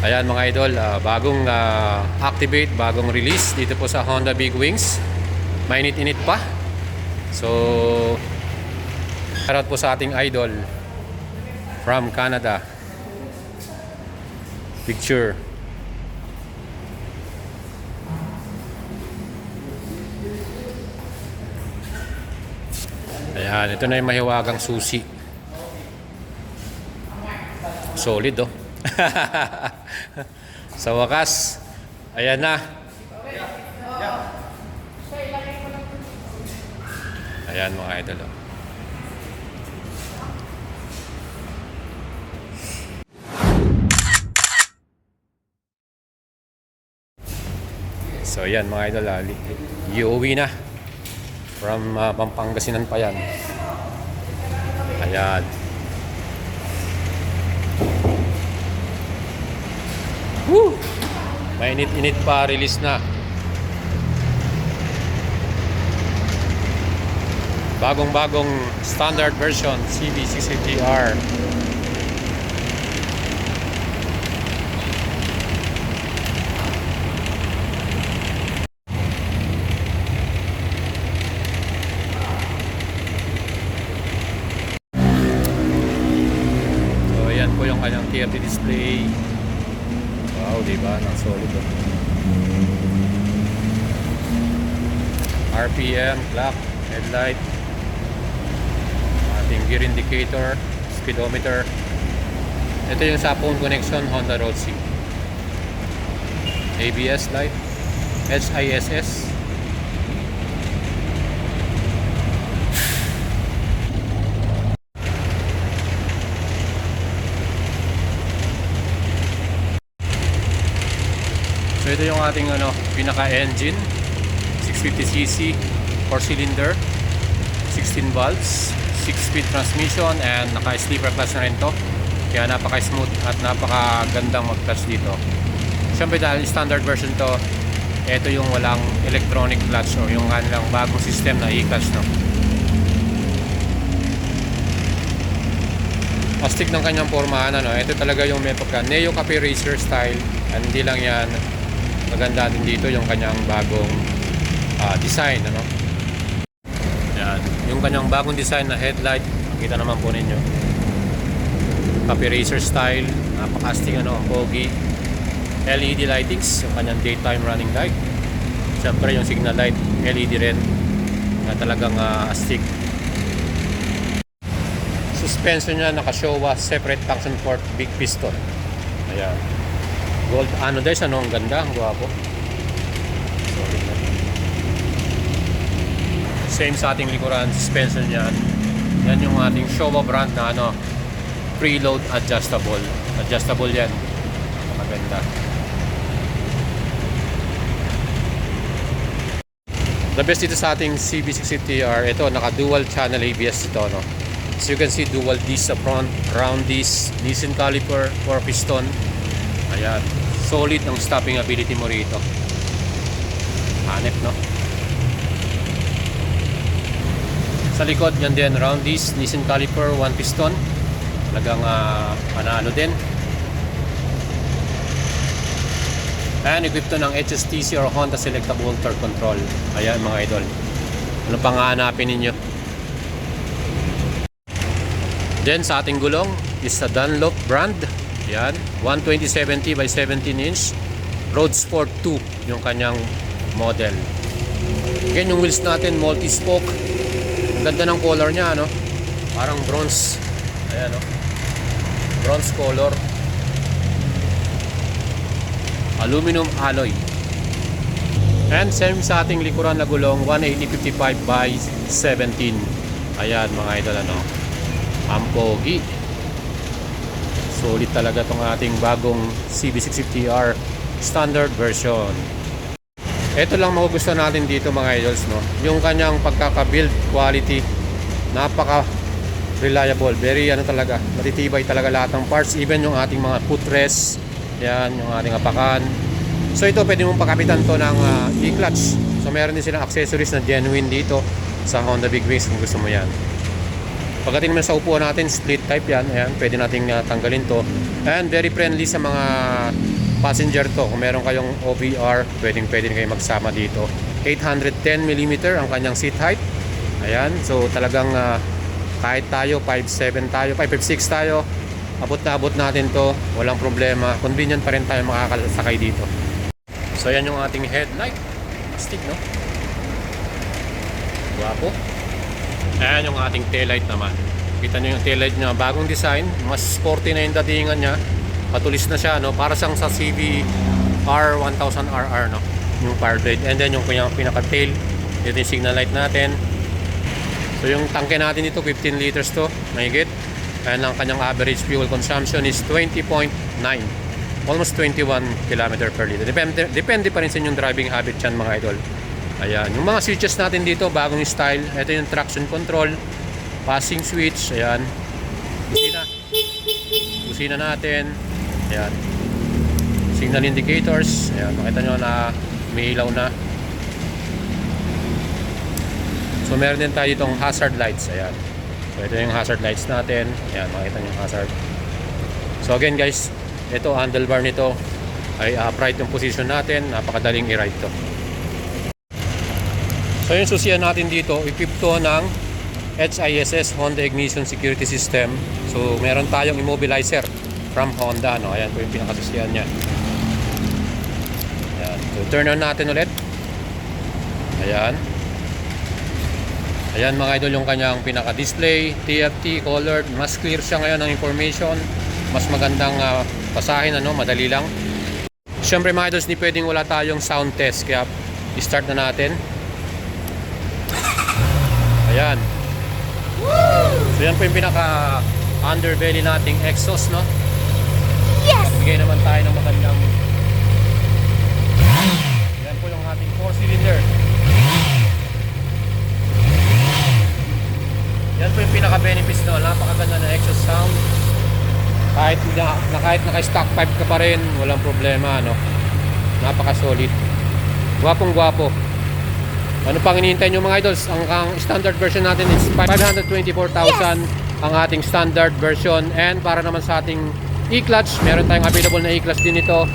Ayan mga idol, bagong activate, bagong release dito po sa Honda Big Wings. Mainit-init pa. So, shoutout po sa ating idol from Canada. Picture. Ayan, ito na yung mahiwagang susi. Solid oh. Sa wakas, ayan na. Ayan mga idol oh. So ayan mga idol, iuwi na from Pampangasinan pa yan. Ayan. Woo! Mainit-init pa, release na. Bagong-bagong standard version CB650R. So ayan po yung kanyang TFT display. Wow, diba? Ang solid oh. RPM, clock, headlight, ating gear indicator, speedometer. Ito yung sa phone connection, Honda Road C. ABS light, HISS. So ito yung ating pinaka-engine, 650cc, 4-cylinder, 16 valves, 6-speed transmission, and naka-sleeper clutch na rin to. Kaya napaka-smooth at napaka-gandang mag-clutch dito. Siyempre dahil standard version to, ito yung walang electronic clutch o yung kanilang bagong system na e-clutch no. Astig ng kanyang pormahan ito talaga yung may pagka Neo Cafe Racer style, and hindi lang yan. Maganda din dito yung kanyang bagong design Yan, yung kanyang bagong design na headlight, makita naman po ninyo. Cafe Racer style, napaka-astig ang pogi. LED lightings, yung kanyang daytime running light. Siyempre yung signal light, LED rin, na talagang astig. Suspension niya naka-Showa separate function port big piston. Ayan. Gold anodized, ang ganda, ang gwapo. Solid na. Same sa ating likuran, suspension yan. Yan yung ating Showa brand na preload adjustable. Adjustable yan. Maganda. The best dito sa ating CB650R, ito naka dual channel ABS ito So you can see dual disc sa front, round disc, Nissin caliper, 4 piston. Ayan, solid ang stopping ability mo rito. Hanep Sa likod yan din, round disc, Nissin caliper, 1 piston. Talagang panalo din. Ayan, equipped to ng HSTC or Honda Selectable Torque Control. Ayan mga idol, ano pang hahanapin ninyo? Then sa ating gulong is sa Dunlop brand. Yan, 120/70 by 17 inch Road Sport 2 yung kanyang model. Again, yung wheels natin multi-spoke. Ganda ng color niya parang bronze. Ayan bronze color. Aluminum alloy. And same sa ating likuran na gulong, 180/55 by 17. Ayan mga idol ang pogi. Solid talaga tong ating bagong CB650R standard version. Ito lang magugustuhan natin dito mga idols yung kanyang pagkaka-build quality, napaka reliable, very talaga, matitibay talaga lahat ng parts, even yung ating mga footrest, yan yung ating apakan. So ito pwede mong pakapitan to ng e-clutch. So meron din silang accessories na genuine dito sa Honda Big Wings kung gusto mo yan. Pagdating naman sa upuan natin, split type yan. Ayan, pwede nating tanggalin to. And very friendly sa mga passenger to. Kung meron kayong OBR, pwede kayo magsama dito. 810mm ang kanyang seat height. Ayan, so talagang kahit tayo 5'7 tayo, 5'6 tayo, abot na abot natin to, walang problema. Convenient pa rin tayo makakasakay dito. So yan yung ating headlight. Stick, no? Guwapo. Ayan yung ating taillight naman. Kita nyo yung taillight niya, bagong design, mas sporty na yung datingan niya. Patulis na siya, no? Para siyang sa CBR 1000RR, no? Yung power blade. And then yung pinaka-tail, ito yung signal light natin. So yung tangke natin ito, 15 liters to, mahigit. And ang kanyang average fuel consumption is 20.9. Almost 21 km per liter. Depende pa rin sa inyong driving habit yan, mga idol. Ayan. Yung mga switches natin dito, bagong style. Ito yung traction control, passing switch, ayan. Busina natin. Ayan. Signal indicators. Ayan, makita nyo na may ilaw na. So meron din tayo itong hazard lights. Ayan. So ito yung hazard lights natin. Ayan, makita nyo yung hazard. So again guys, ito handlebar nito ay upright yung position natin. Napakadaling i-ride to. So yung susiyan natin dito, equipped to ng HISS Honda Ignition Security System. So meron tayong immobilizer from Honda, no? Ayan po yung pinakasusiyan niya. Ayan. So turn on natin ulit. Ayan. Ayan mga idol yung kanyang pinaka-display, TFT, colored, mas clear siya ngayon ng information. Mas magandang pasahin, ano, madali lang. Siyempre mga idols, hindi pwedeng wala tayong sound test, kaya i-start na natin. Ayan. So yan po yung pinaka underbelly nating exhaust, no? Yes! Magbigay naman tayo ng magandang. Yan po yung ating 4-cylinder. Yan po yung pinaka benefits, no? Napakaganda ng exhaust sound. Kahit naka-stock pipe ka pa rin, walang problema, no? Napaka solid. Gwapong gwapo. Ano pang hinihintay nyo mga idols? Ang standard version natin is 524,000 ang ating standard version. And para naman sa ating e-clutch, meron tayong available na e-clutch din ito,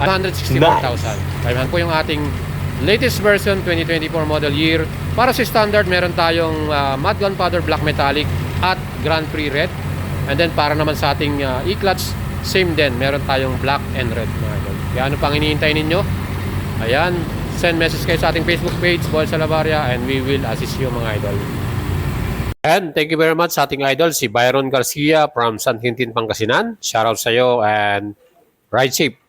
164,000. Ayan po yung ating latest version 2024 model year. Para sa standard, meron tayong matte gunpowder black metallic at Grand Prix red. And then para naman sa ating e-clutch, same din, meron tayong black and red mga idol. Kaya ano pang hinihintay ninyo? Ayan, send message kayo sa ating Facebook page, Boel Salavarria, and we will assist you mga idol. And thank you very much sa ating idol, si Byron Garcia from San Quintin, Pangasinan. Shoutout sa iyo and ride safe.